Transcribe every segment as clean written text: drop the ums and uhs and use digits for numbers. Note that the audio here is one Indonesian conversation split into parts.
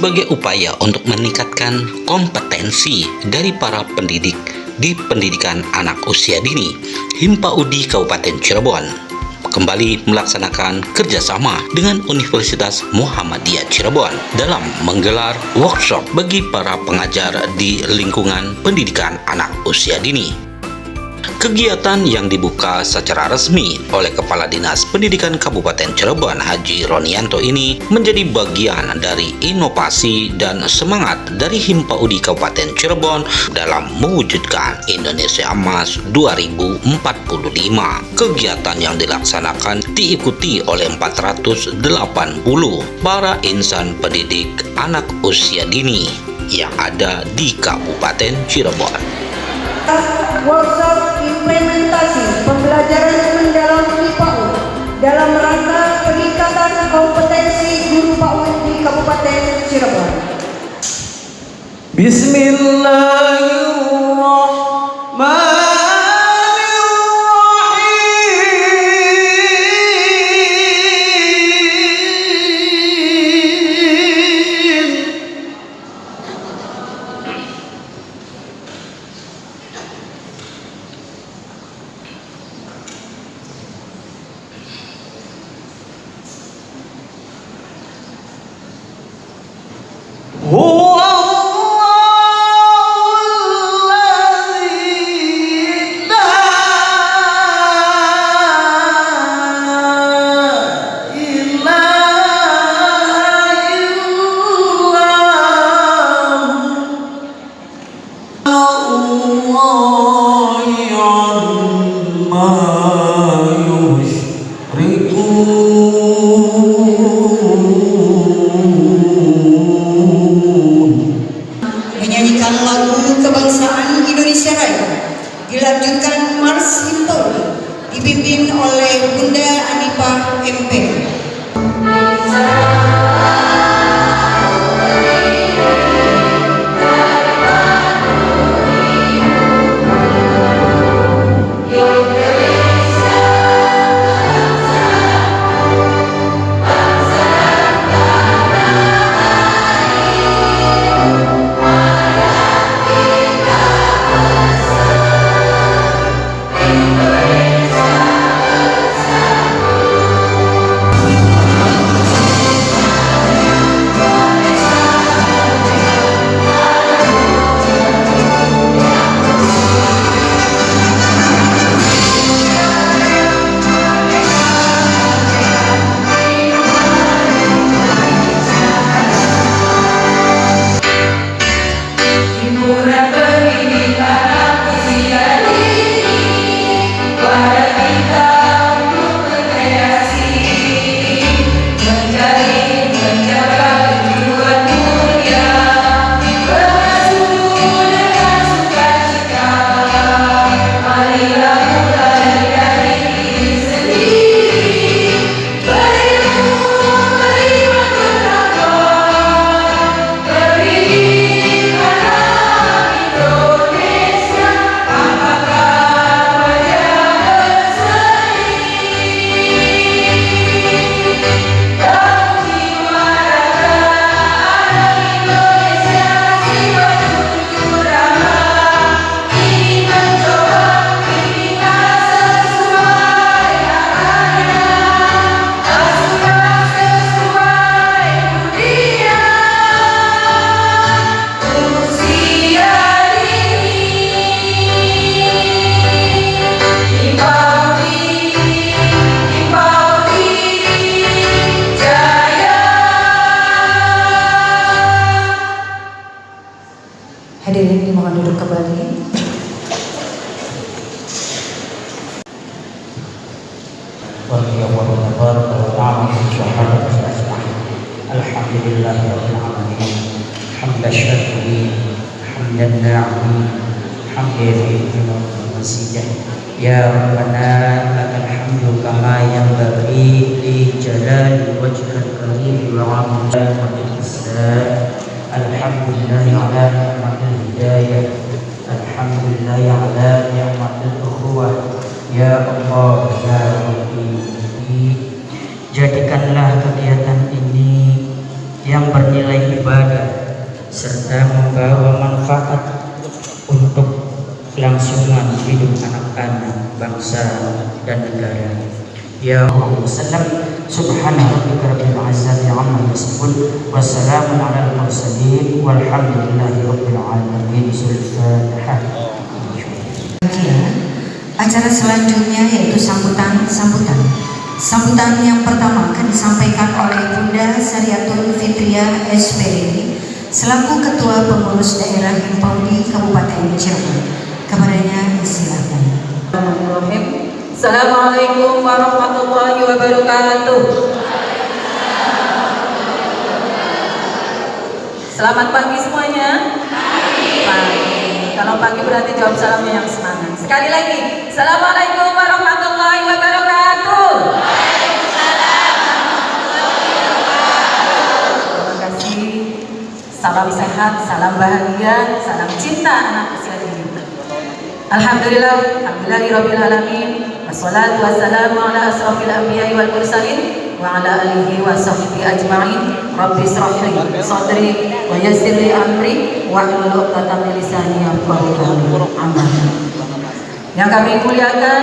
sebagai upaya untuk meningkatkan kompetensi dari para pendidik di pendidikan anak usia dini. HIMPAUDI Kabupaten Cirebon kembali melaksanakan kerjasama dengan Universitas Muhammadiyah Cirebon dalam menggelar workshop bagi para pengajar di lingkungan pendidikan anak usia dini. Kegiatan yang dibuka secara resmi oleh Kepala Dinas Pendidikan Kabupaten Cirebon Haji Ronianto ini menjadi bagian dari inovasi dan semangat dari HIMPAUDI Kabupaten Cirebon dalam mewujudkan Indonesia Emas 2045. Kegiatan yang dilaksanakan diikuti oleh 480 para insan pendidik anak usia dini yang ada di Kabupaten Cirebon. Workshop implementasi pembelajaran mendalam PAUD dalam rangka peningkatan kompetensi guru PAUD di Kabupaten Cirebon. Bismillahirrahmanirrahim. Menyanyikan lagu kebangsaan Indonesia Raya, dilanjutkan Mars HIMPAUDI dipimpin oleh Bunda Anipah MP. Hadirin dimohon duduk kembali. Alhamdulillahirrahmanirrahim. Hamdan syakirin, hamdan na'imin, hamdan lillahi wa masjidah. Ya Rabbana lakal hamdu kama yanbaghi li jalali wajhikal karim wa 'azimati ihsanik. Alhamdulillah ala ni'matil hidayah, alhamdulillah ala ni'matil ukhuwah. Ya Allah ya Rabbi, jadikanlah kegiatan ini yang bernilai nilai ibadah serta membawa manfaat untuk kelangsungan hidup anak-anak bangsa dan negara. Ya Allah wasallam, subhana rabbika rabbil izzati amma yasifun, wassalamun alal mursalin, walhamdulillahi rabbil alamin. Al-Fatihah. Acara selanjutnya yaitu sambutan yang pertama akan disampaikan oleh Bunda Sariatul Fitriah SPDI selaku Ketua Pengurus Daerah Himpaudi Kabupaten Cirebon. Kepadanya disilakan. Assalamualaikum warahmatullahi wabarakatuh. Selamat pagi semuanya. Pagi. Kalau pagi berarti jawab salamnya yang semangat. Sekali lagi, Assalamualaikum warahmatullahi wabarakatuh. Terima kasih. Salam sehat, salam bahagia, salam cinta anak usia dini. Alhamdulillahirabbil alamin. Wassalatu wassalamu ala asrofil anbiya'i wal mursalin wa ala alihi wa sahbihi ajma'in. Rabbi israh li sadri wa yassir li amri wahlul 'uqdatam min lisani yafqahu qawli. Amin. Yang kami muliakan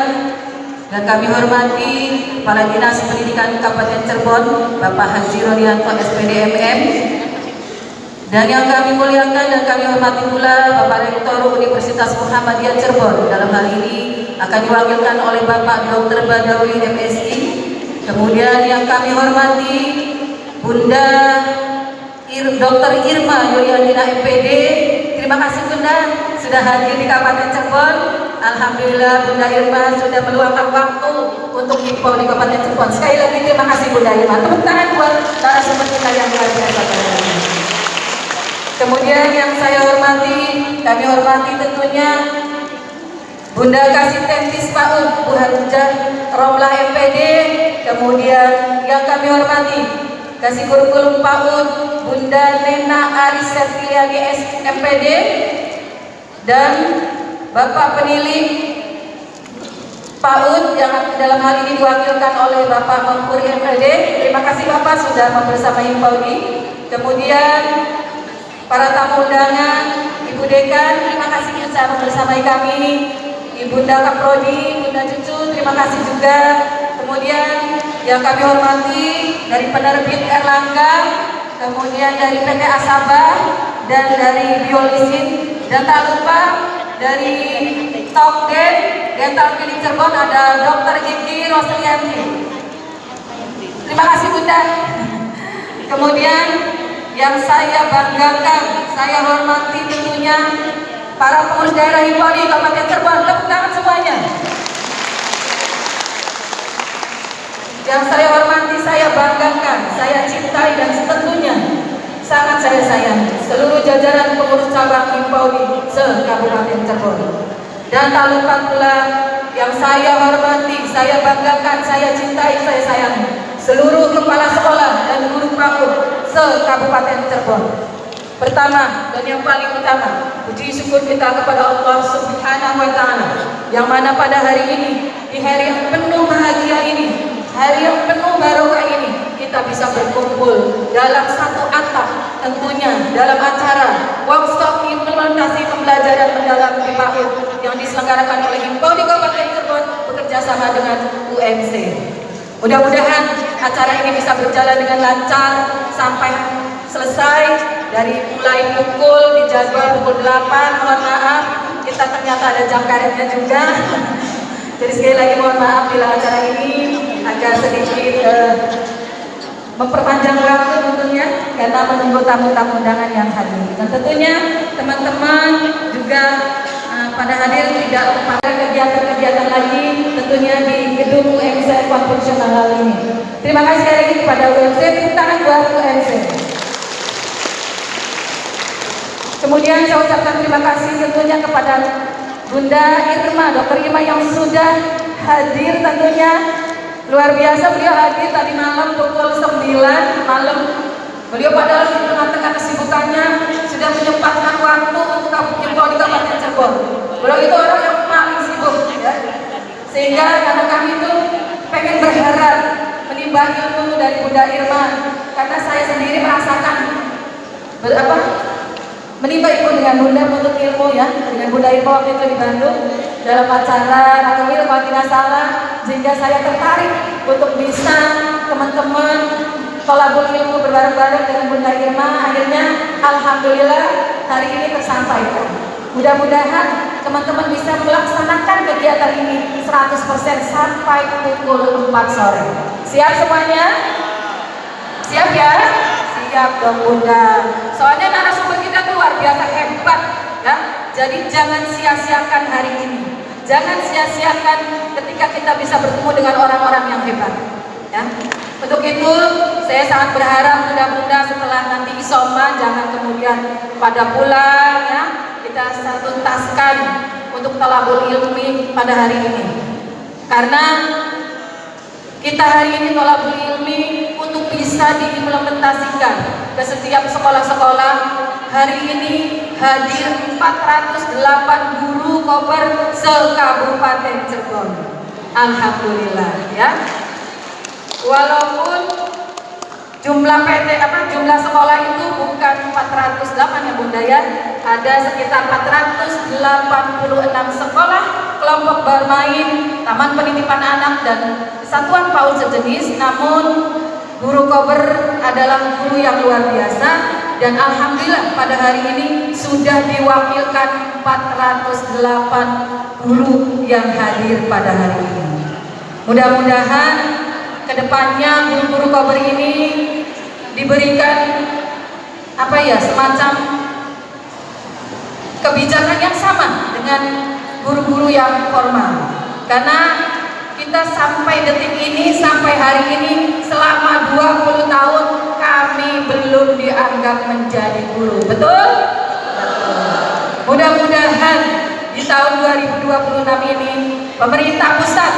dan kami hormati Kepala Dinas Pendidikan Kabupaten Cirebon Bapak Haji Rodianto SPD MM, dan yang kami muliakan dan kami hormati pula Bapak Rektor Universitas Muhammadiyah Cirebon. Dalam hal ini akan diwakilkan oleh Bapak Dr. Badawi MSI. Kemudian yang kami hormati Bunda Dr. Irma Yuliandina MPD. Terima kasih Bunda sudah hadir di Kabupaten Cirebon. Alhamdulillah Bunda Irma sudah meluangkan waktu untuk Himpau di Kabupaten Cirebon. Sekali lagi terima kasih Bunda Irma. Tepuk tangan buat narasumber kita yang luar biasa. Kemudian yang saya hormati, kami hormati tentunya Bunda Kasitentis PAUD Bu Hajah Romlah MPD. Kemudian yang kami hormati Kasih Kurikulum PAUD Bunda Nena Aris Sertiliani MPD, dan Bapak Penilik PAUD yang dalam hal ini diwakilkan oleh Bapak Mempuri MPD. Terima kasih Bapak sudah membersamai Himpaudi. Kemudian para tamu undangan, Ibu Dekan, terima kasih sudah membersamai kami. Ibunda Kaprodi, Bunda Cucu, terima kasih juga. Kemudian yang kami hormati dari penerbit Erlangga, kemudian dari PT Asabah, dan dari Biolisin, dan tak lupa dari Tokden Dental Klinik Cirebon ada Dr. Gigi Roslianti. Terima kasih Bunda. Kemudian yang saya banggakan, saya hormati tentunya para pengurus daerah Himpaudi Kabupaten Cirebon. Tepuk tangan semuanya. Yang saya hormati, saya banggakan, saya cintai, dan tentunya sangat saya sayangi seluruh jajaran pengurus cabang Himpaudi se-Kabupaten Cirebon. Dan tak lupa pula yang saya hormati, saya banggakan, saya cintai, saya sayangi seluruh kepala sekolah dan guru PAUD se-Kabupaten Cirebon. Pertama dan yang paling utama, puji syukur kita kepada Allah Subhanahu wa Ta'ala, yang mana pada hari ini, di hari yang penuh bahagia ini, hari yang penuh barokah ini, kita bisa berkumpul dalam satu atap, tentunya dalam acara workshop implementasi pembelajaran mendalam di PAUD yang diselenggarakan oleh Himpaudi Kabupaten Cirebon bekerja sama dengan UMC. Mudah-mudahan acara ini bisa berjalan dengan lancar sampai selesai. Dari mulai pukul, dijadwal pukul 8, mohon maaf kita ternyata ada jam karetnya juga. Jadi sekali lagi mohon maaf bila acara ini agak sedikit memperpanjang waktu tentunya karena menunggu tamu-tamu undangan yang hadir. Dan tentunya teman-teman juga pada hadir tidak pada kegiatan-kegiatan lagi tentunya di gedung UMC konvensional ini. Terima kasih sekali lagi kepada UMC, tepuk tangan buat UMC. Kemudian saya ucapkan terima kasih tentunya kepada Bunda Irma, Dr. Irma yang sudah hadir tentunya. Luar biasa beliau hadir tadi malam pukul 9 malam. Beliau padahal di tengah-tengah kesibukannya sudah menyempatkan waktu untuk Himpaudi Kabupaten Cirebon. Beliau itu orang yang paling sibuk ya. Sehingga karena kami itu pengen berharap menimba ilmu dari Bunda Irma, karena saya sendiri merasakan menimba ilmu dengan Bunda menuntut ilmu ya, dengan Bunda Ilmu waktu itu di Bandung dalam acara Rakawil kalau tidak salah, sehingga saya tertarik untuk bisa teman-teman tolabul ilmu berbareng-bareng dengan Bunda Irma. Akhirnya alhamdulillah hari ini tersampaikan. Mudah-mudahan teman-teman bisa melaksanakan kegiatan ini 100% sampai pukul 4 sore. Siap semuanya? Siap ya? Siap dong Bunda. Soalnya narasumber kita tuh luar biasa hebat ya. Jadi jangan sia-siakan hari ini. Jangan sia-siakan ketika kita bisa bertemu dengan orang-orang yang hebat ya. Untuk itu saya sangat berharap mudah-mudahan setelah nanti isoma jangan kemudian pada pulang ya. Kita tuntaskan untuk talabul ilmi pada hari ini. Karena kita hari ini talabul ilmi untuk bisa diimplementasikan ke setiap sekolah-sekolah. Hari ini hadir 408 guru koper se-Kabupaten Cirebon. Alhamdulillah ya. Walaupun jumlah jumlah sekolah itu bukan 408 ya Bunda ya. Ada sekitar 486 sekolah, kelompok bermain, taman penitipan anak dan satuan PAUD sejenis. Namun guru kober adalah guru yang luar biasa dan alhamdulillah pada hari ini sudah diwakilkan 408 guru yang hadir pada hari ini. Mudah-mudahan kedepannya guru-guru kober ini diberikan semacam kebijakan yang sama dengan guru-guru yang formal. Karena kita sampai detik ini, sampai hari ini selama 20 tahun kami belum dianggap menjadi guru. Betul? Mudah-mudahan di tahun 2026 ini pemerintah pusat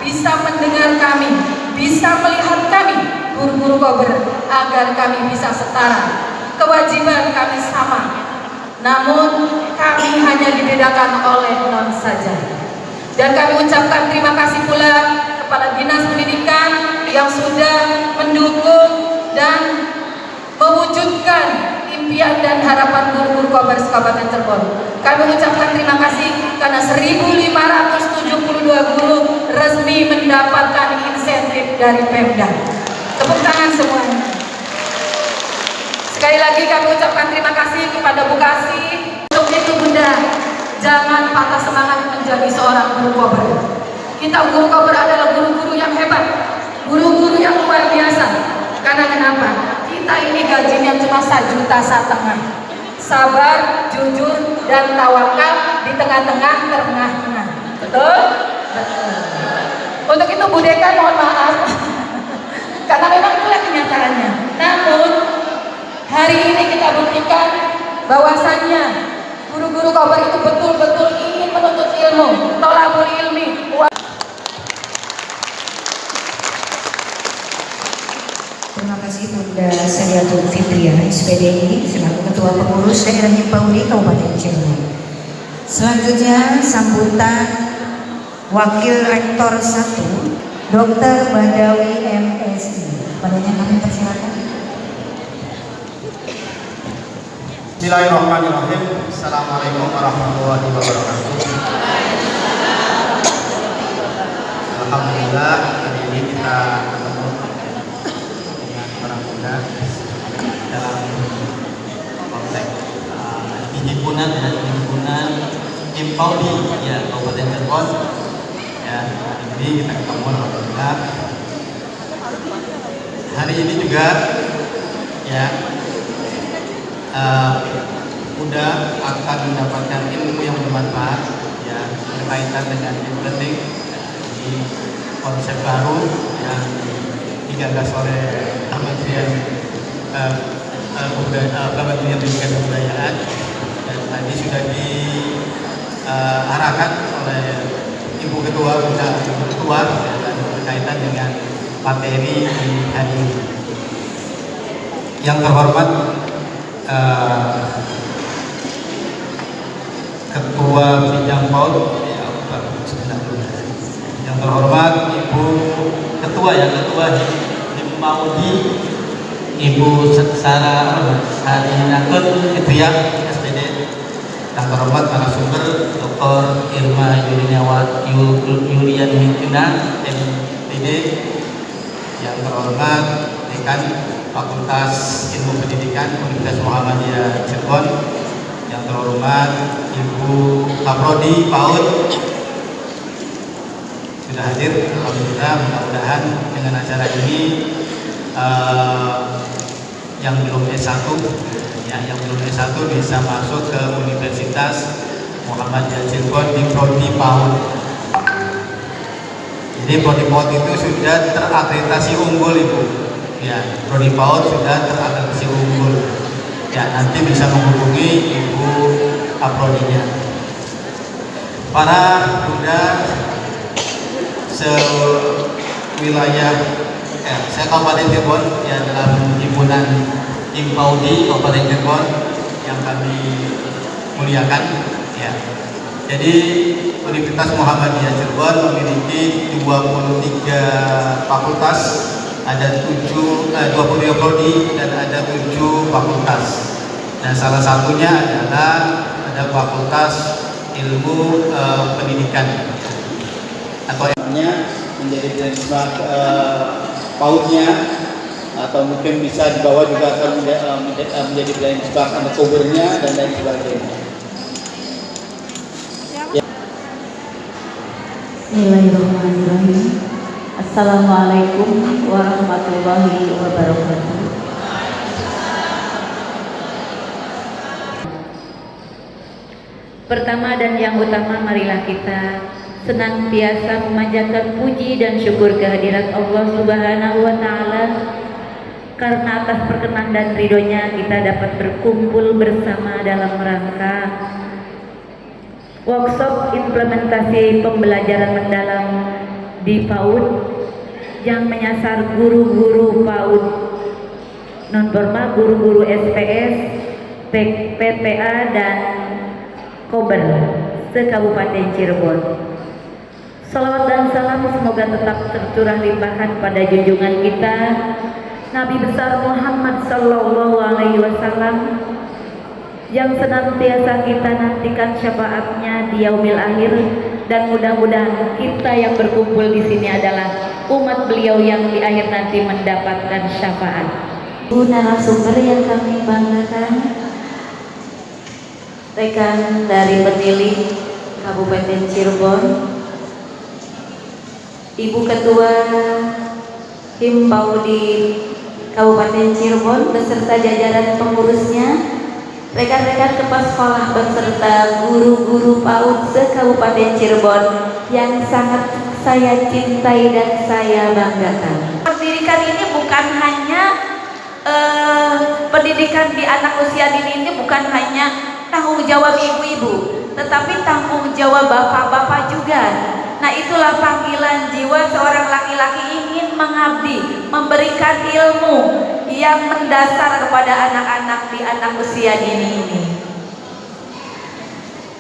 bisa mendengar kami, bisa melihat kami guru-guru kober agar kami bisa setara. Kewajiban kami sama, namun kami hanya dibedakan oleh non saja. Dan kami ucapkan terima kasih pula kepada Dinas Pendidikan yang sudah mendukung dan mewujudkan impian dan harapan guru-guru kober Kabupaten Cirebon. Kami ucapkan terima kasih karena 1.572 guru resmi mendapatkan insentif dari Pemda. Tepuk tangan semuanya. Sekali lagi kami ucapkan terima kasih kepada Bu Kasih. Untuk itu Bunda, jangan patah semangat menjadi seorang guru kober. Kita guru kober adalah guru-guru yang hebat, guru-guru yang luar biasa. Karena kenapa? Kita ini gajinya cuma 1,5 juta. Sabar, jujur, dan tawakal di tengah-tengah terengah-engah. Betul? Betul. Untuk itu Bu Deka mohon maaf karena memang itulah kenyataannya. Namun hari ini kita buktikan bahwasannya guru-guru kober itu betul-betul ingin menuntut ilmu, tolabul ilmi. Terima kasih Bunda Sariatul Fitriah SPDI selaku Ketua Pengurus Daerah Himpauli Kabupaten Cirebon. Selanjutnya sambutan Wakil Rektor 1 Dr. Badawi MSI. Padanya kami persilakan. Bismillahirrahmanirrahim. Assalamualaikum warahmatullahi wabarakatuh. Alhamdulillah hari ini kita ketemu dengan para muda dalam konteks himpunan Himpauli ya Kabupaten Cirebon. Ya, hari ini kita ketemu alhamdulillah. Hari ini juga ya muda akan mendapatkan ilmu yang bermanfaat ya berkaitan dengan e-learning di konsep baru yang digagas oleh Kementerian Pendidikan dan Kebudayaan dan tadi sudah diarahkan oleh Ibu Ketua Bunda Ketua dan berkaitan dengan materi di hari ini. Yang terhormat Ketua Bidang PAUD yang terhormat Ibu Ketua Himpauli Ibu Sarinakut Fitriah SPD, yang terhormat narasumber Dr. Irma Yuliantina MPD, yang terhormat Dekan Fakultas Ilmu Pendidikan Universitas Muhammadiyah Cirebon, yang terhormat Ibu Kaprodi PAUD sudah hadir. Alhamdulillah, mudah-mudahan dengan acara ini yang belum S1 yang belum S1 bisa masuk ke Universitas Muhammadiyah Cirebon di Prodi PAUD. Jadi Prodi PAUD itu sudah terakreditasi unggul, Ibu. Ya, Prodi PAUD sudah terakreditasi unggul. Ya, nanti bisa menghubungi Ibu Kaprodinya. Para Bunda sewilayah saya Kabupaten Cirebon, ya, dalam himpunan Himpaudi Kabupaten Cirebon yang kami muliakan, ya. Jadi Universitas Muhammadiyah Cirebon memiliki 23 fakultas, ada 23 prodi dan ada 7 fakultas. Dan salah satunya adalah ada Fakultas Ilmu Pendidikan atau menjadi benchmark PAUD-nya, atau mungkin bisa dibawa juga akan menjadi benchmark undercover-nya dan lain sebagainya. Bismillahirrahmanirrahim. Assalamualaikum warahmatullahi wabarakatuh. Pertama dan yang utama, marilah kita senantiasa memanjatkan puji dan syukur kehadirat Allah Subhanahu wa Ta'ala, karena atas perkenan dan ridhonya kita dapat berkumpul bersama dalam rangka workshop implementasi pembelajaran mendalam di PAUD yang menyasar guru-guru PAUD non formal, guru-guru SPS, PPA dan Kober se-Kabupaten Cirebon. Salawat dan salam semoga tetap tercurah limpahkan pada junjungan kita Nabi besar Muhammad Sallallahu Alaihi Wasallam, yang senantiasa kita nantikan syafaatnya di yaumil akhir, dan mudah-mudahan kita yang berkumpul di sini adalah umat beliau yang di akhir nanti mendapatkan syafaat. Narasumber yang kami banggakan, rekan dari Penili Kabupaten Cirebon, Ibu Ketua Himpaudi Kabupaten Cirebon beserta jajaran pengurusnya, rekan-rekan kepala sekolah beserta guru-guru PAUD se-Kabupaten Cirebon yang sangat saya cintai dan saya banggakan. Pendidikan ini bukan hanya pendidikan di anak usia dini ini bukan hanya tanggung jawab ibu-ibu, tetapi tanggung jawab bapak-bapak juga. Nah, itulah panggilan jiwa seorang laki-laki ingin mengabdi, memberikan ilmu yang mendasar kepada anak-anak di anak usia dini ini.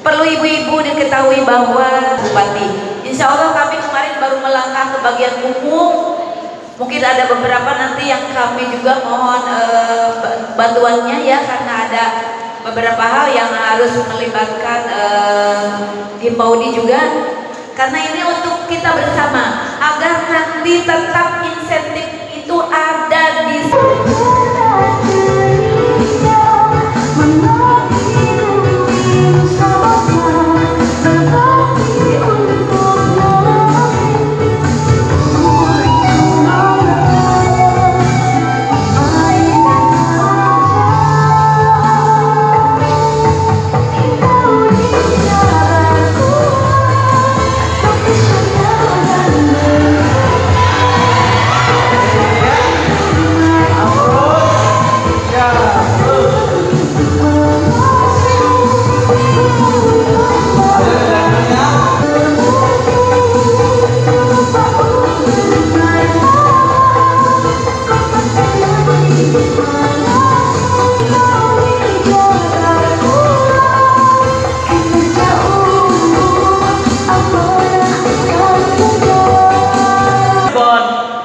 Perlu ibu-ibu diketahui bahwa Bupati, insya Allah kami kemarin baru melangkah ke bagian umum. Mungkin ada beberapa nanti yang kami juga mohon bantuannya, ya, karena ada beberapa hal yang harus melibatkan Himpaudi juga. Karena ini untuk kita bersama agar nanti tetap insentif itu ada di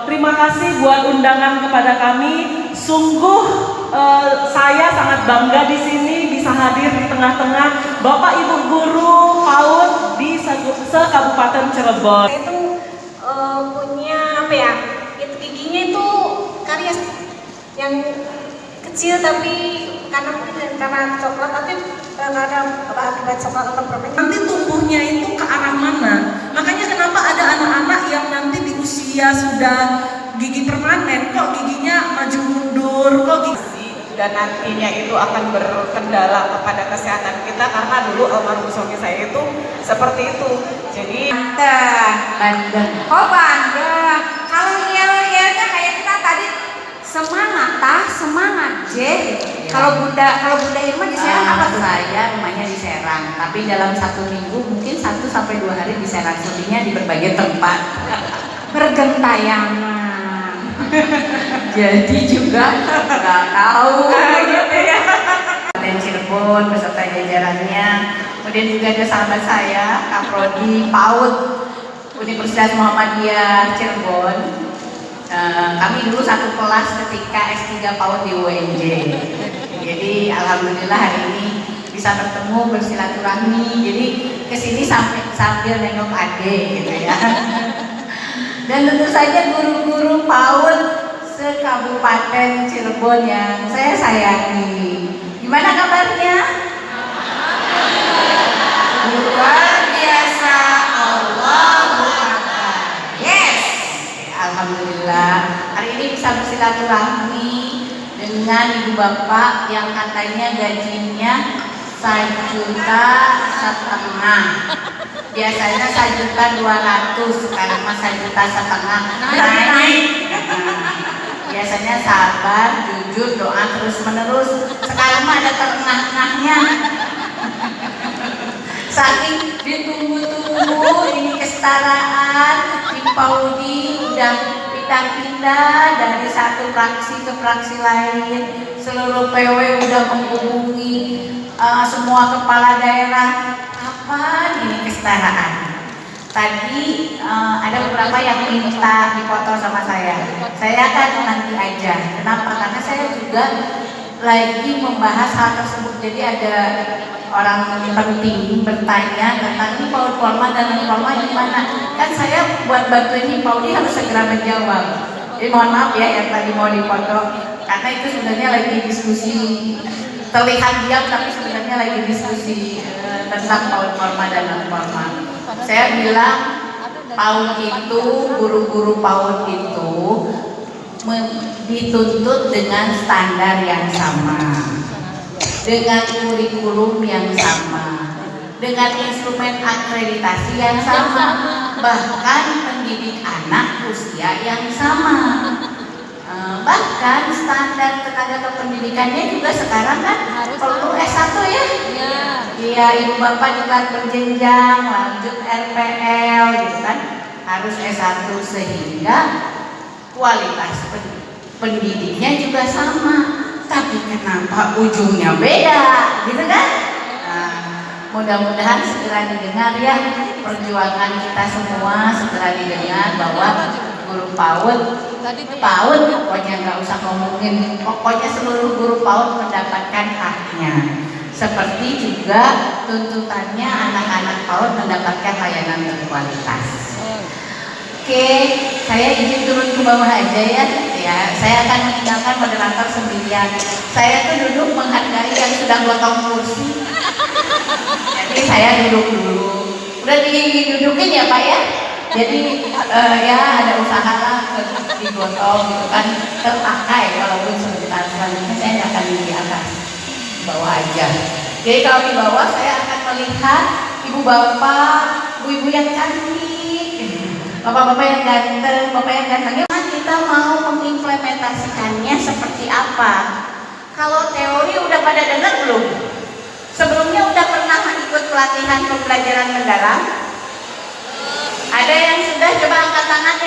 Terima kasih buat undangan kepada kami. Sungguh Sungguh saya sangat bangga di sini bisa hadir di tengah-tengah Bapak Ibu guru PAUD di se-Kabupaten Cirebon. Itu punya apa ya? Giginya itu karya yang kecil tapi karena coklat tapi karena akibat coklat atau permen. Nanti tumbuhnya itu ke arah mana? Makanya kenapa ada anak-anak yang nanti di usia sudah gigi permanen kok giginya maju mundur kok gigi Dan nantinya itu akan berkendala kepada kesehatan kita karena dulu almarhum suami saya itu seperti itu. Jadi Bandeng. Oh Bandeng. Kalau yel-yelnya kayak kita tadi semangat J. Kalau Bunda Irma di Serang apa tuh? Saya rumahnya di Serang, tapi dalam 1 minggu mungkin 1 sampai 2 hari di Serang, selebihnya di berbagai tempat. Bergentayangan. Jadi juga nggak tahu Gitu ya. Kabupaten Cirebon beserta jajarannya. Kemudian juga ada sahabat saya, Kaprodi PAUD Universitas Muhammadiyah Cirebon. Kami dulu satu kelas ketika S3 PAUD di UNJ. Jadi alhamdulillah hari ini bisa bertemu, bersilaturahmi. Jadi kesini sambil nengok adik gitu ya. Dan tentu saja guru-guru PAUD se-Kabupaten Cirebon yang saya sayangi. Gimana kabarnya? Luar biasa. Allahu Akbar. Yes. Alhamdulillah hari ini bisa bersilaturahmi dengan ibu bapak yang katanya gajinya 1,5 juta. Biasanya 1,2 juta, sekarang mah 1,5 juta. Naik. Biasanya sabar, jujur, doa terus menerus. Sekarang mah ada terengah-engahnya. Saking ditunggu-tunggu ini kesetaraan di Paudi udah pindah-pindah dari satu fraksi ke fraksi lain. Seluruh PW udah menghubungi semua kepala daerah. Kapan ini kesetaraan? Tadi ada beberapa yang minta dipoto sama saya. Saya kan nanti aja. Kenapa? Karena saya juga lagi membahas hal tersebut. Jadi ada orang penting bertanya tentang ini PAUD Polma dan non Polma gimana? Kan saya buat bantu ini Paudi harus segera menjawab. Jadi mohon maaf ya yang tadi mau dipoto, karena itu sebenarnya lagi diskusi, terlihat diam tapi sebenarnya lagi diskusi tentang PAUD Polma dan non Polma. Saya bilang PAUD itu, guru-guru PAUD itu dituntut dengan standar yang sama, dengan kurikulum yang sama, dengan instrumen akreditasi yang sama, bahkan pendidik anak usia yang sama. Bahkan standar tenaga kependidikannya juga sekarang kan perlu S1 ya? Iya, ibu bapak diklat berjenjang, lanjut RPL gitu kan, harus S1 sehingga kualitas pendidiknya juga sama. Tapi kenapa ujungnya beda, gitu kan? Nah, mudah-mudahan segera didengar ya perjuangan kita semua, segera didengar bahwa guru PAUD pokoknya nggak usah ngomongin, pokoknya seluruh guru PAUD mendapatkan haknya. Seperti juga tuntutannya anak-anak PAUD mendapatkan layanan berkualitas. Oke, saya izin turun ke bawah aja ya. Saya akan meninggalkan moderator sendirian. Saya tuh duduk menghargai yang sudah gotong kursi. Jadi saya duduk dulu. Udah didudukin ya Pak ya. Jadi ya ada usaha lah digotong gitu kan, terpakai walaupun sebentar. Selanjutnya saya nggak akan di atas, bawah aja. Jadi kalau di bawah saya akan melihat ibu bapak, ibu-ibu yang cantik, bapak-bapak yang ganteng, bapak yang ganteng. Kita mau mengimplementasikannya seperti apa? Kalau teori udah pada dengar belum? Sebelumnya udah pernah ikut pelatihan pembelajaran mendalam? Ada yang sudah? Coba angkat tangan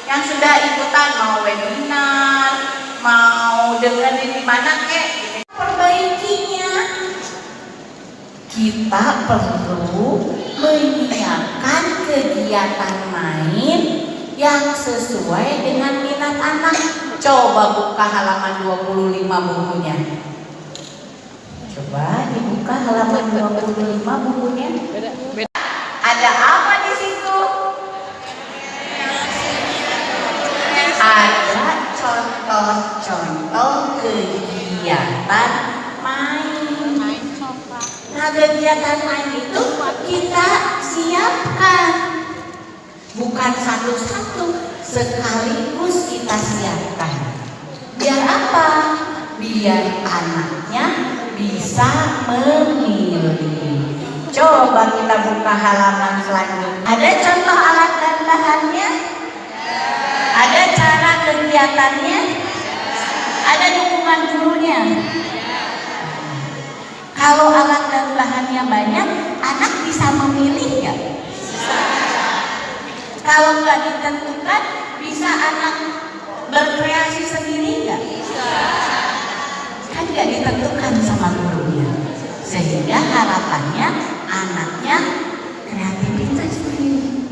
yang sudah ikutan, mau webinar, mau dengerin di mana kek? Perbaikinya. Kita perlu menyiapkan kegiatan main yang sesuai dengan minat anak. Coba buka halaman 25 bukunya. Coba dibuka halaman 25 bukunya. Ada apa di situ? Ada contoh-contoh kegiatan main. Nah, kegiatan main itu kita siapkan. Bukan satu-satu, sekaligus kita siapkan. Biar apa? Biar anaknya bisa memilih. Coba kita buka halaman selanjutnya. Ada contoh alat dan bahannya? Ada cara kegiatannya? Ada dukungan gurunya? Kalau alat dan bahannya banyak, anak bisa memilih nggak? Kalau nggak ditentukan, bisa anak berkreasi sendiri nggak? Kan nggak ditentukan sama gurunya. Sehingga harapannya anaknya kreativitas sendiri.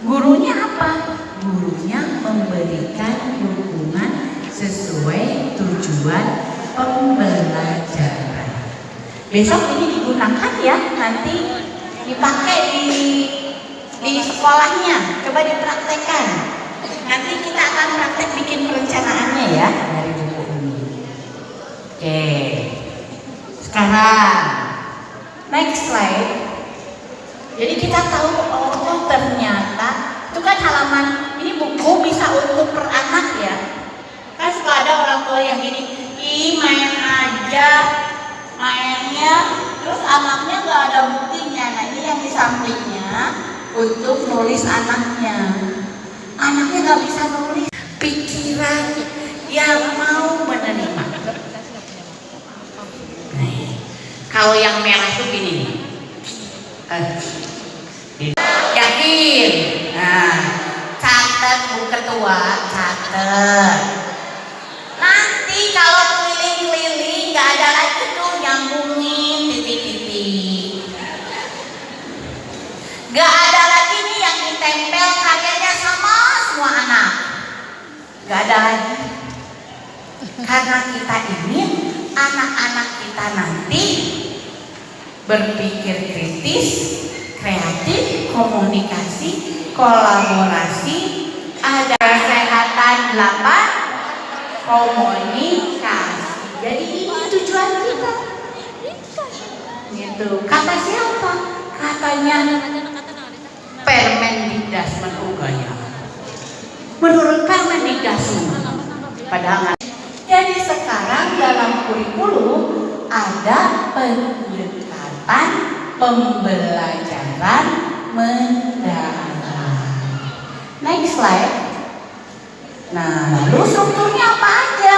Gurunya apa? Gurunya memberikan dukungan sesuai tujuan pembelajaran. Besok ini digunakan ya, nanti dipakai di sekolahnya. Coba dipraktekkan. Nanti kita akan praktek bikin perencanaannya ya dari buku ini. Oke. Sekarang next slide. Jadi kita tahu oh ternyata itu kan halaman ini buku bisa untuk per anak ya. Kan suka ada orang tua yang gini, ih main aja, mainnya, terus anaknya nggak ada buktinya. Nah ini yang di sampingnya untuk nulis anaknya. Anaknya nggak bisa nulis, pikiran yang mau menerima. Nah, kalau yang merah tuh gini, yakin. Nah, catat Bu Ketua, catat. Nanti kalau keliling-keliling nggak ada lagi tuh nyambungin titik-titik. Nggak ada lagi nih yang ditempel karyanya sama semua anak. Nggak ada lagi. Karena kita ingin anak-anak kita nanti berpikir kritis, kreatif, komunikasi, kolaborasi, ada kesehatan 8, komunikasi. Jadi ini tujuan kita. Gitu. Kata siapa? Katanya Permendikdasmen Ugaya. Menurut Permendikdasmen. Padahal jadi sekarang dalam kurikulum ada pendekatan pembelajaran mendalam. Next slide. Nah, lalu strukturnya apa aja?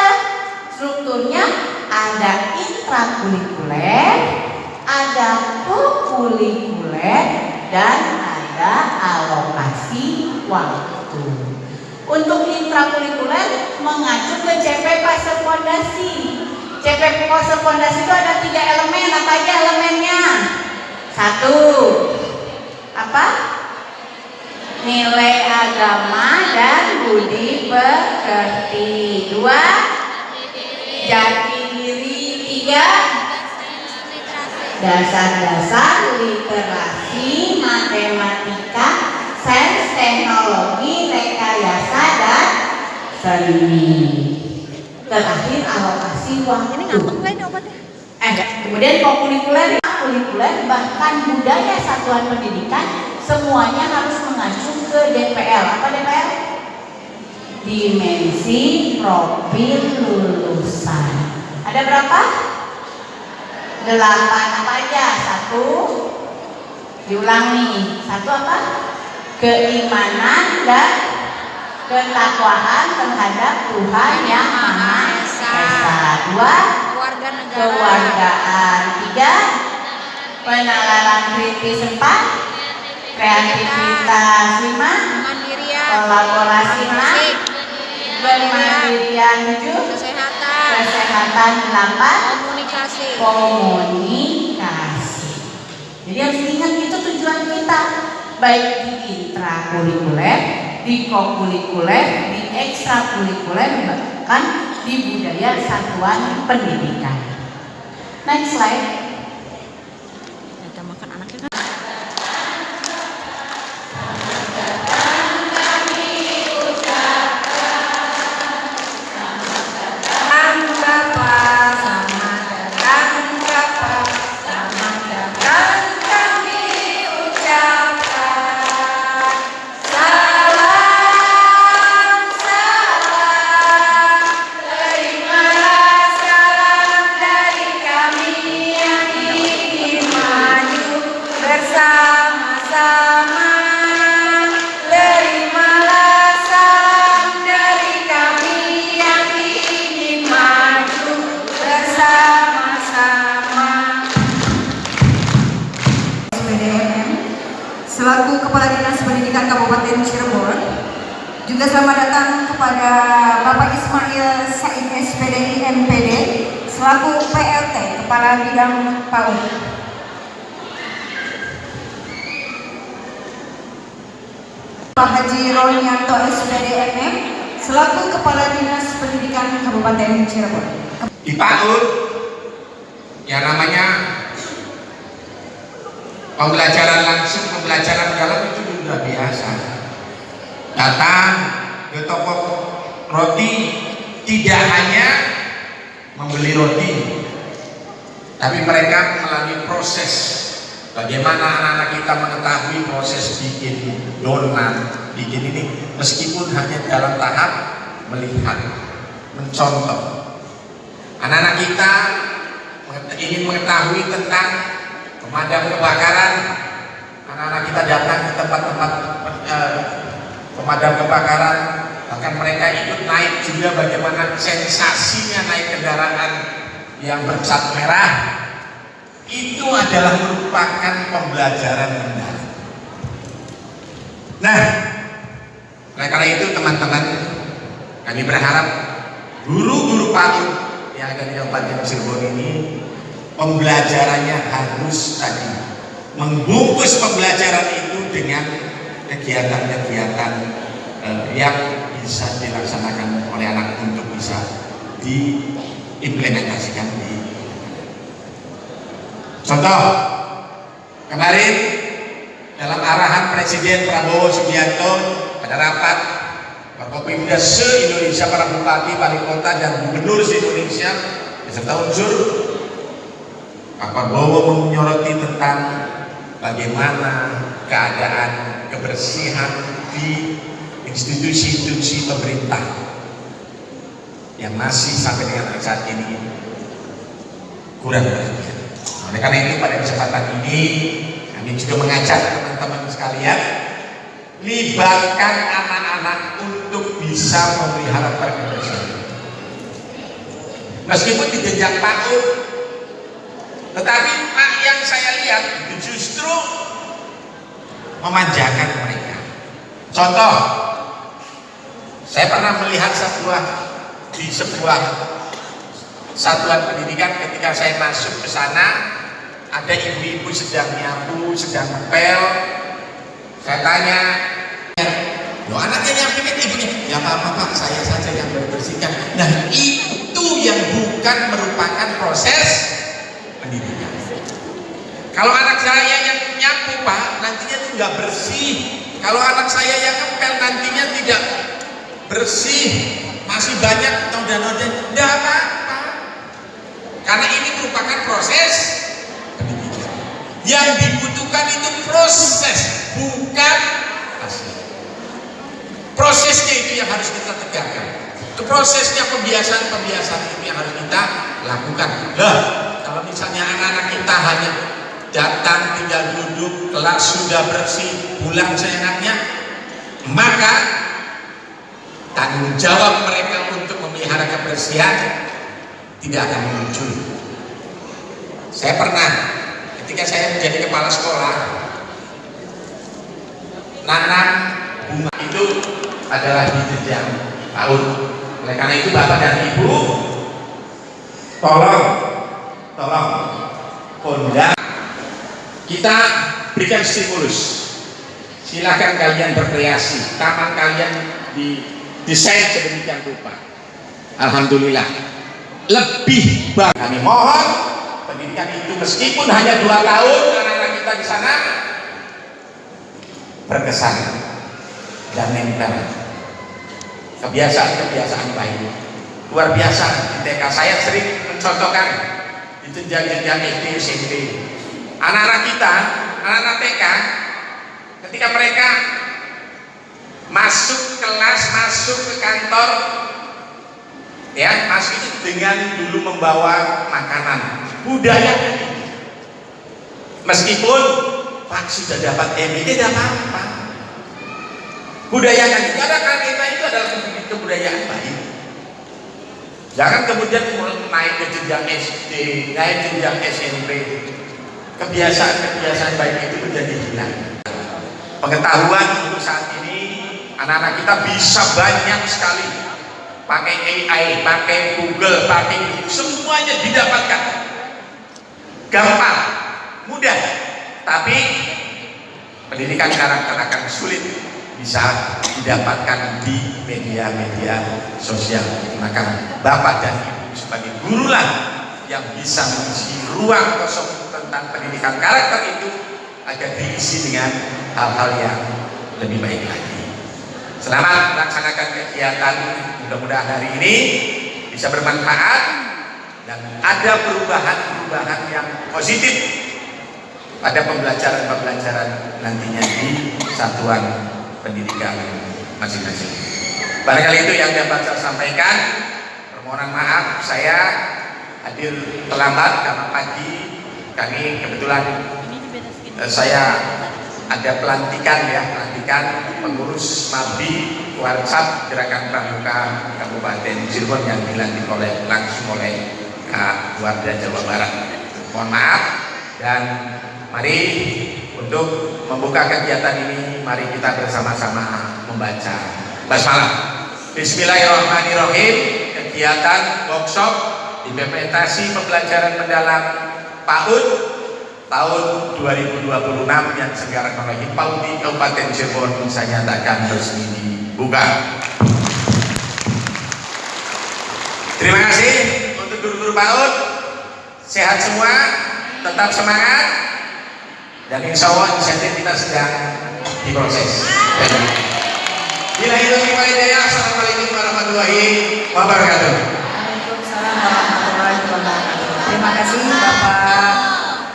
Strukturnya ada intrakurikuler, ada kokurikuler, dan ada alokasi waktu. Untuk intrakurikuler mengacu ke CP Fase Fondasi. CP Fase Fondasi itu ada 3 elemen. Apa aja elemennya? 1. Apa? Nilai agama dan budi pekerti. 2. Jati diri. 3. Dasar-dasar literasi, matematika, sains, teknologi, rekayasa, dan seni. Terakhir alokasi waktu. Ini ngambek gak ini obatnya? Kemudian kokurikuler, bahkan budaya satuan pendidikan semuanya harus mengacu ke DPL. Apa DPL? Dimensi profil lulusan. Ada berapa? 8. Apa aja? 1. Diulang nih. 1 apa? Keimanan dan ketakwaan terhadap Tuhan Yang Maha Esa. 2. Kewargaan. 3. Penalaran kritis. 4. Kreativitas. 5. Kolaborasi. 6. Kemandirian. 7. Kesehatan. 8. Komunikasi. Jadi harus ingat itu tujuan kita, baik di intrakurikuler di kokurikuler, di ekstrakurikuler, bahkan di budaya satuan pendidikan. Next slide. Selaku Kepala Dinas Pendidikan Kabupaten Cirebon, juga selamat datang kepada Bapak Ismail Said SPDI MPD selaku PLT Kepala Bidang PAUD. Pak Haji Ronianto SPD MM selaku Kepala Dinas Pendidikan Kabupaten Cirebon. Di PAUD yang namanya pembelajaran langsung, pembelajaran dalam itu sudah biasa. Datang ke toko roti tidak hanya membeli roti, tapi mereka melalui proses bagaimana anak-anak kita mengetahui proses bikin donat, bikin ini, meskipun hanya dalam tahap melihat, mencontoh. Anak-anak kita ingin mengetahui tentang pemadam kebakaran, anak-anak kita datang ke tempat-tempat pemadam kebakaran, bahkan mereka ikut naik juga bagaimana sensasinya naik kendaraan yang bercat merah. Itu adalah merupakan pembelajaran mendalam. Nah, oleh karena itu teman-teman, kami berharap guru-guru PAUD yang ada di Kabupaten Cirebon ini pembelajarannya harus tadi membungkus pembelajaran itu dengan kegiatan-kegiatan yang bisa dilaksanakan oleh anak untuk bisa diimplementasikan di contoh kemarin dalam arahan Presiden Prabowo Subianto pada rapat Forkopimda se-Indonesia, para bupati, wali kota dan gubernur se-Indonesia beserta unsur, Pak Prabowo menyoroti tentang bagaimana keadaan kebersihan di institusi-institusi pemerintah yang masih sampai dengan saat ini kurang berlebihan. Oleh karena itu pada kesempatan ini kami juga mengajak teman-teman sekalian, libatkan anak-anak untuk bisa memelihara kebersihan. Meskipun di jenjang PAUD, tetapi yang saya lihat itu justru memanjakan mereka. Contoh, saya pernah melihat di sebuah satuan pendidikan ketika saya masuk ke sana, ada ibu-ibu sedang nyapu, sedang ngepel. Saya tanya, loh anaknya nyapu kan ibunya? Ya Pak, saya saja yang membersihkan. Nah itu yang bukan merupakan proses pendidikan. Kalau anak saya yang nyapu Pak, nantinya tuh nggak bersih. Kalau anak saya yang ngepel nantinya tidak bersih, masih banyak noda-noda. Nggak apa-apa, karena ini merupakan proses pendidikan. Yang dibutuhkan itu proses, bukan hasil. Prosesnya itu yang harus kita tegakkan. Prosesnya pembiasaan itu yang harus kita lakukan. Nah, kalau misalnya anak-anak kita hanya datang, tinggal duduk, kelas sudah bersih, pulang seenaknya, maka tanggung jawab mereka untuk memelihara kebersihan tidak akan muncul. Saya pernah ketika saya menjadi kepala sekolah nanam bunga itu adalah di jenjang PAUD. Oleh karena itu Bapak dan Ibu tolong kondang kita berikan stimulus Silakan kalian berkreasi, taman kalian didesain sedemikian rupa. Alhamdulillah, lebih baik. Kami mohon pendidikan itu meskipun hanya 2 tahun, anak-anak kita di sana berkesan dan nempel. Kebiasaan-kebiasaan baik luar biasa. Di TK saya sering mencontohkan di jenjang-jenjang SD, SMP. Anak-anak kita, anak-anak TK, ketika mereka masuk kelas, masuk ke kantor, ya masuk itu dengan dulu membawa makanan. Budaya meskipun Pak sudah dapat MBA tidak apa-apa. Budayakan itu, karena itu adalah kebudayaan baik. Jangan kemudian naik ke jenjang SD, naik jenjang SMP, kebiasaan-kebiasaan baik itu menjadi hilang. Pengetahuan untuk saat ini anak-anak kita bisa banyak sekali pakai AI, pakai Google, pakai semuanya didapatkan gampang, mudah. Tapi pendidikan karakter akan sulit bisa didapatkan di media-media sosial. Maka Bapak dan Ibu sebagai gurulah yang bisa mengisi ruang kosong tentang pendidikan karakter itu agar diisi dengan hal-hal yang lebih baik lagi. Selamat melaksanakan kegiatan, mudah-mudahan hari ini bisa bermanfaat dan ada perubahan-perubahan yang positif pada pembelajaran nantinya di satuan pendidikan masing-masing. Barangkali itu yang dapat saya sampaikan. Permohonan maaf saya hadir terlambat karena pagi kami kebetulan saya ada pelantikan pengurus MABI WhatsApp Gerakan Pramuka Kabupaten Cirebon yang dilantik langsung oleh Kak Warda Jawa Barat. Mohon maaf dan mari untuk membuka kegiatan ini, mari kita bersama-sama membaca basmalah. Bismillahirrahmanirrahim. Kegiatan workshop implementasi pembelajaran mendalam PAUD tahun 2026 yang sekarang oleh HIMPAUD di Kabupaten Cirebon saya nyatakan resmi dibuka. Terima kasih untuk guru-guru PAUD. Sehat semua, tetap semangat, dan insya Allah insentif kita sedang diproses. Bila itu Assalamualaikum warahmatullahi wabarakatuh. Waalaikumsalam warahmatullahi wabarakatuh. Terima kasih Bapak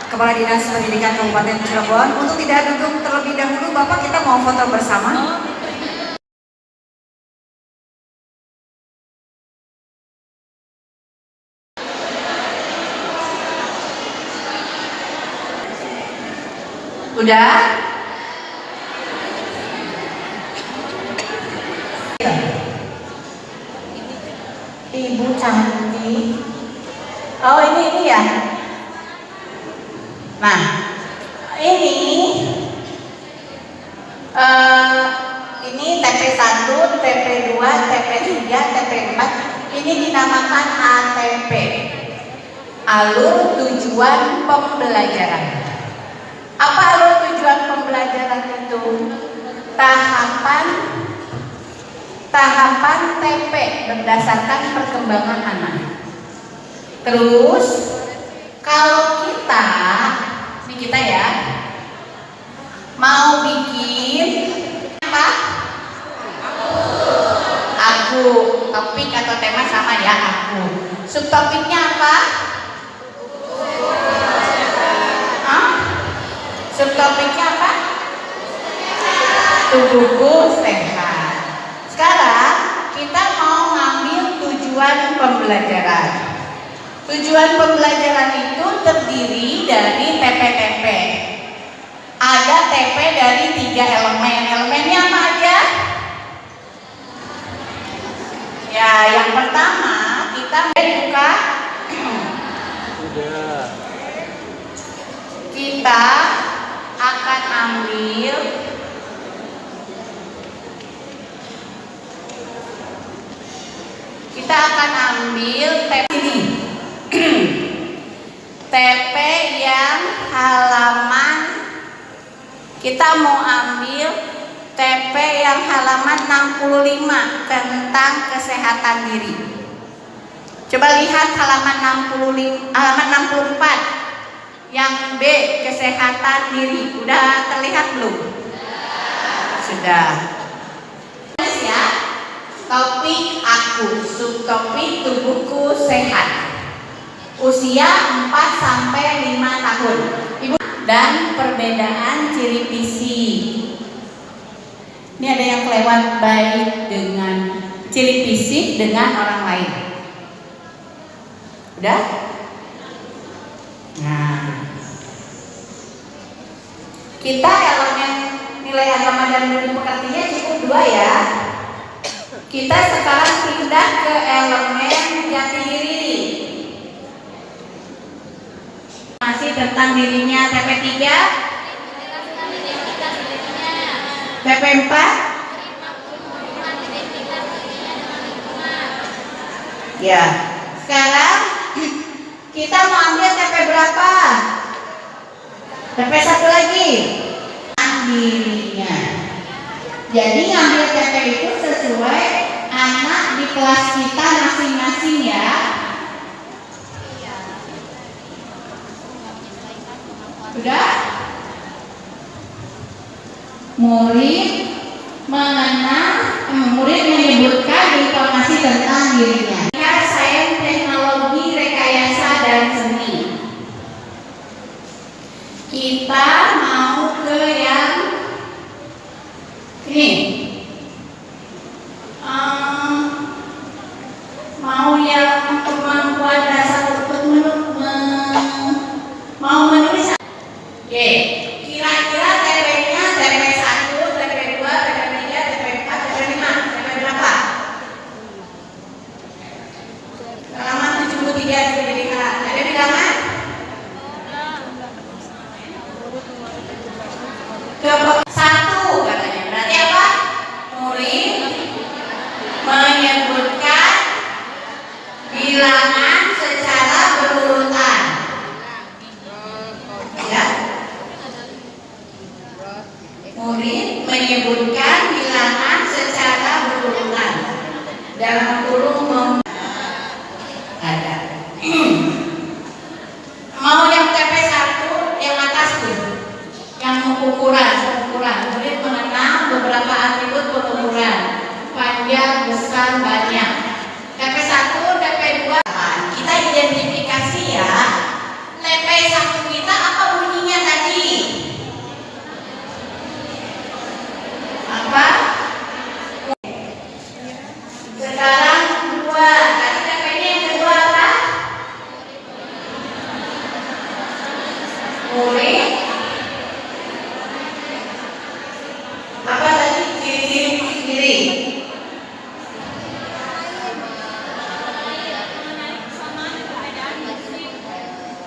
Kepala Dinas Pendidikan Kabupaten Cirebon. Untuk tidak duduk terlebih dahulu, Bapak kita mau foto bersama. Udah? Ibu cantik. Oh ini ya. Nah, ini TP1, TP2, TP3, TP4. Ini dinamakan ATP. Alur tujuan pembelajaran. Apa alur tujuan pembelajaran itu? Tahapan TP berdasarkan perkembangan anak. Terus kalau kita ya mau bikin apa? Aku. Topik atau tema sama ya, aku. Subtopiknya apa? Subtopiknya apa? Tubuhku sehat. Sekarang kita mau ngambil tujuan pembelajaran. Tujuan pembelajaran itu terdiri dari TP-TP. Ada TP dari 3 elemen. Elemennya apa aja? Ya, yang pertama kita buka. Kita akan ambil TP ini. TP yang halaman Kita mau ambil TP yang halaman 65 tentang kesehatan diri. Coba lihat halaman 64 yang B, kesehatan diri. Udah terlihat belum? Sudah. Ya. Topik aku, subtopik tubuhku sehat. Usia 4 sampai 5 tahun. Ibu, dan perbedaan ciri fisik. Ini ada yang kelewat, baik dengan ciri fisik dengan orang lain. Udah? Nah, kita elemen nilai agama dan budi pekertinya cukup 2 ya. Kita sekarang pindah ke elemen jati diri. Masih tentang dirinya. TP3, TP4, ya. Sekarang kita mau ambil TP berapa? TP 1 lagi. Dirinya. Jadi ngambil TP itu sesuai anak di kelas kita masing-masing ya. Sudah? Murid menyebutkan informasi tentang dirinya. Sains, teknologi, rekayasa, dan seni. Kita mau ke yang ini. Mau yang kemampuan dasar untuk mau menulis. Oke, kira-kira TP-nya TP 1, TP 2, TP 3, TP 4, TP 5, TP berapa? Halaman 73 jadi ada bilangan? Satu katanya. Berarti apa? Murid menyebutkan bilangan secara berurutan. Ya. Murid menyebutkan bilangan secara berurutan. Dalam kurung ada. Mau yang TP 1 yang atas tuh, yang ukuran. Murid mengenal beberapa atribut pengukuran: panjang, besar, banyak. TP 1, TP 2. Kita identifikasi ya. TP 1 kita apa bunyinya tadi? Apa? Sekarang 2. Tadi TP-nya yang kedua apa? Murid. Apa tadi ciri-ciri diri?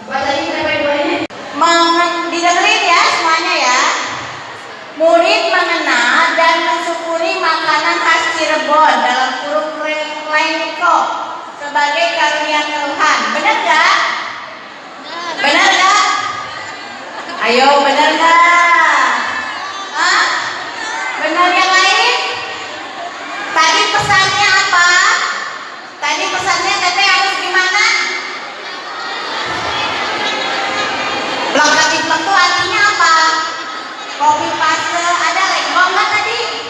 Apa tadi TP2-nya? Didengerin ya semuanya ya. Murid mengenal dan mensyukuri makanan khas Cirebon dalam kurung Lainiko sebagai karunia Tuhan. Benar gak? Benar gak? Ayo, benar gak? Hah? Benar yang lain? Tadi pesannya apa? Tadi pesannya TP harus gimana? Blok-blok itu artinya apa? Copy paste, ada lengko nggak tadi?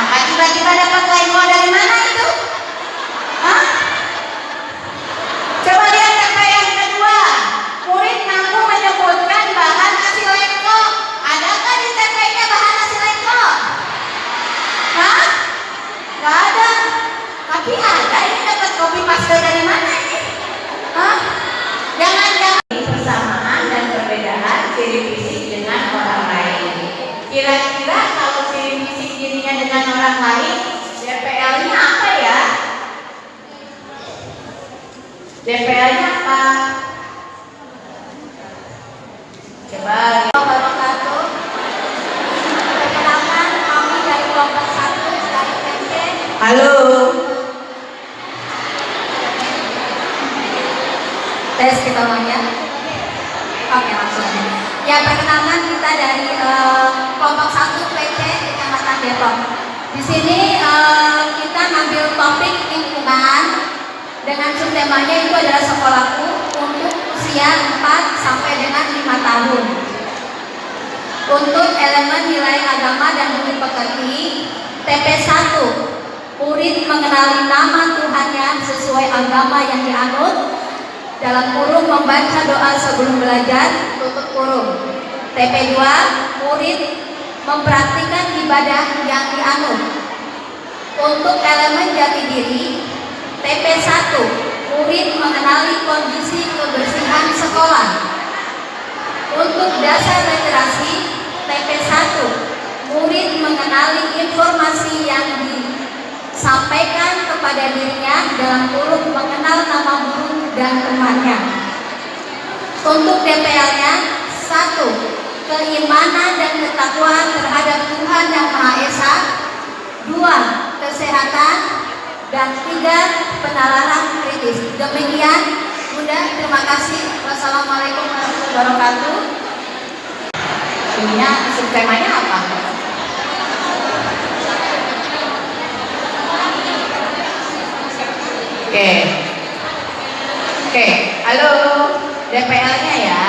Apa tiba-tiba dapat lengko dari mana itu? Hah? Coba lihat TP yang kedua. Murid mampu menyebutkan bahan nasi lengko. Adakah di TP-nya bahan nasi lengko? Hah? Gak ada. Tapi ada. Ini dapat copy paste dari mana ini? Hah? Jangan-jangan persamaan dan perbedaan ciri fisik dengan orang lain. Kira-kira kalau ciri fisik dirinya dengan orang lain, DPL-nya apa ya? DPL-nya apa? Coba wabarakatuh. Perkenalkan kami dari kelompok 1 dari MC. Halo. Tes kita ulang ya. Oke, langsung aja. Ya, perkenalkan kita dari kelompok 1 PC Kecamatan Depok. Di sini kita ngambil topik lingkungan dengan subtemanya itu adalah sekolahku untuk usia 4 sampai dengan 5 tahun. Untuk elemen nilai agama dan budi pekerti, TP1, murid mengenali nama Tuhannya sesuai agama yang dianut, dalam kurung membaca doa sebelum belajar, tutup kurung. TP2, murid mempraktikkan ibadah yang dianut. Untuk elemen jati diri, TP1, murid mengenali kondisi kebersihan sekolah. Untuk dasar literasi, TP1, murid mengenali informasi yang disampaikan kepada dirinya dalam kurung mengenal nama guru dan temannya. Untuk DPL-nya, 1, keimanan dan ketakwaan terhadap Tuhan Yang Maha Esa. 2, kesehatan. Dan 3, penalaran kritis. Demikian, Bunda, terima kasih. Wassalamualaikum warahmatullahi wabarakatuh. Ininya subtemanya apa? Oke, halo DPL-nya ya.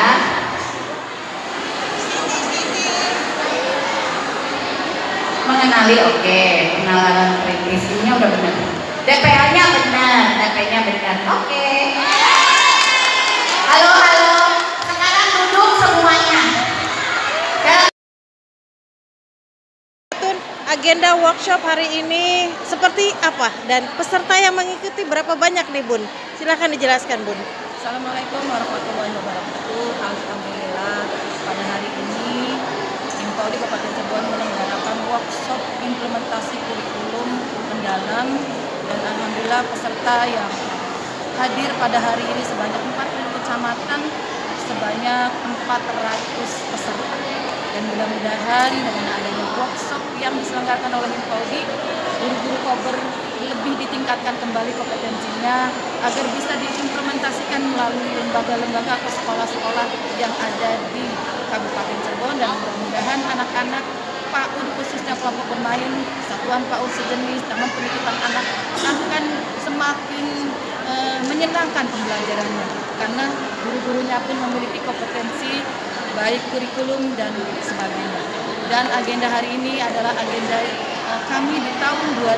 Mengenali, oke, penalaran kritis ini udah benar. DPL-nya benar, TP-nya benar. Oke. Halo, sekarang duduk semuanya. Agenda workshop hari ini seperti apa dan peserta yang mengikuti berapa banyak nih Bun? Silahkan dijelaskan Bun. Assalamualaikum warahmatullahi wabarakatuh. Alhamdulillah pada hari ini Himpaudi Kabupaten Cirebon menyelenggarakan workshop implementasi kurikulum mendalam, dan alhamdulillah peserta yang hadir pada hari ini sebanyak 40 kecamatan, sebanyak 400 peserta. Dan mudah-mudahan dengan adanya workshop yang diselenggarakan oleh Himpaudi, guru-guru kober lebih ditingkatkan kembali kompetensinya agar bisa diimplementasikan melalui lembaga-lembaga atau sekolah-sekolah yang ada di Kabupaten Cirebon, dan mudah-mudahan anak-anak PAUD khususnya kelompok bermain, satuan PAUD sejenis, taman pendidikan anak akan semakin menyenangkan pembelajarannya karena guru-gurunya pun memiliki kompetensi baik kurikulum dan sebagainya. Dan agenda hari ini adalah agenda kami di tahun 2020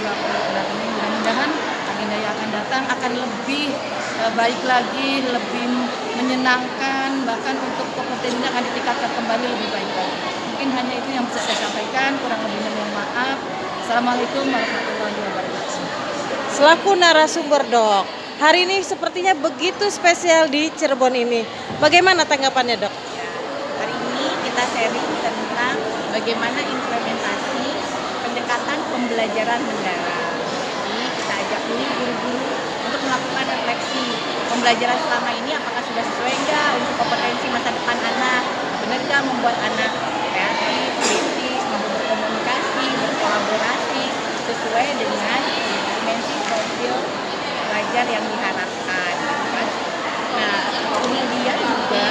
ini. Mudah-mudahan agenda yang akan datang akan lebih baik lagi, lebih menyenangkan, bahkan untuk kompetensinya akan ditingkatkan kembali lebih baik lagi. Mungkin hanya itu yang bisa saya sampaikan, kurang lebihnya mohon maaf. Assalamualaikum warahmatullahi wabarakatuh. Selaku narasumber Dok, hari ini sepertinya begitu spesial di Cirebon ini. Bagaimana tanggapannya Dok? Hari ini kita sharing tentang bagaimana implementasi pendekatan pembelajaran mendalam. Jadi kita ajak dulu guru-guru untuk melakukan refleksi pembelajaran selama ini, apakah sudah sesuai enggak untuk kompetensi masa depan anak, benar enggak membuat anak kreatif, kritis, mampu berkomunikasi, berkolaborasi sesuai dengan dimensi profil pelajar yang diharapkan. Nah, kemudian juga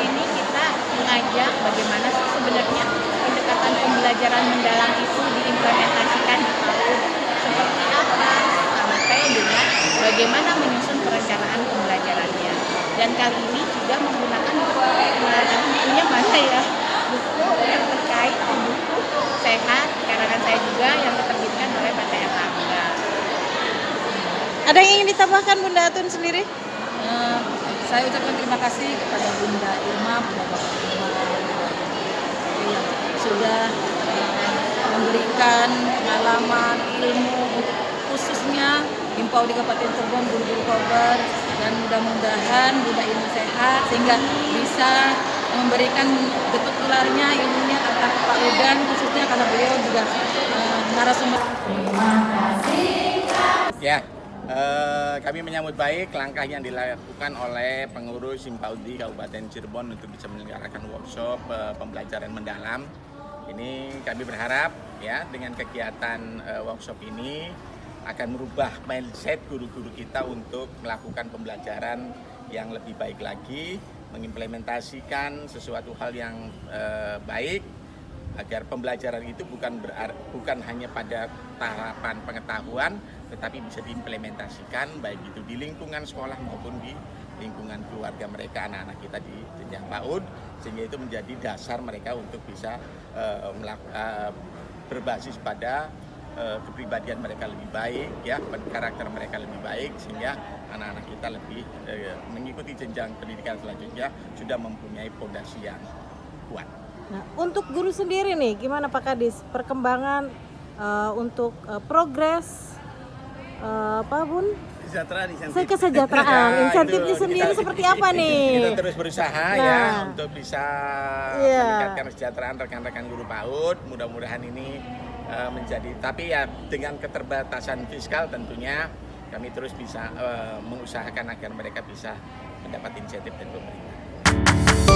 sini kita mengajak bagaimana sih sebenarnya pendekatan pembelajaran mendalam itu diimplementasikan di PAUD seperti apa, sampai dengan bagaimana menyusun perencanaan pembelajarannya. Dan kali ini juga menggunakan bukunya mana ya, buku yang terkait buku sehat karangan saya juga yang diterbitkan oleh PT Erlangga. Ada yang ingin ditambahkan Bunda Atun sendiri? Saya ucapkan terima kasih kepada Bunda Irma, Bunda Bapak Irma, yang sudah memberikan pengalaman, ilmu, khususnya Himpaudi Kabupaten Cirebon, guru-guru kober, dan mudah-mudahan Bunda Irma sehat sehingga bisa memberikan getuk tularnya ilmunya tentang PAUD, khususnya karena beliau juga narasumber. Terima kasih. Ya. Kami menyambut baik langkah yang dilakukan oleh pengurus Himpaudi Kabupaten Cirebon untuk bisa menyelenggarakan workshop pembelajaran mendalam. Ini kami berharap ya dengan kegiatan workshop ini akan merubah mindset guru-guru kita untuk melakukan pembelajaran yang lebih baik lagi mengimplementasikan sesuatu hal yang baik agar pembelajaran itu bukan hanya pada tahapan pengetahuan, tetapi bisa diimplementasikan baik itu di lingkungan sekolah maupun di lingkungan keluarga mereka, anak-anak kita di jenjang PAUD, sehingga itu menjadi dasar mereka untuk bisa berbasis pada kepribadian mereka lebih baik, ya, karakter mereka lebih baik, sehingga anak-anak kita lebih mengikuti jenjang pendidikan selanjutnya sudah mempunyai fondasi yang kuat. Nah, untuk guru sendiri nih, gimana Pak Kadis perkembangan untuk progres apa Bun? Kesejahteraan, insentifnya sendiri seperti apa nih? Kita terus berusaha ya untuk bisa meningkatkan kesejahteraan rekan-rekan guru PAUD. Mudah-mudahan ini menjadi, tapi ya dengan keterbatasan fiskal tentunya kami terus bisa mengusahakan agar mereka bisa mendapat insentif dari pemerintah.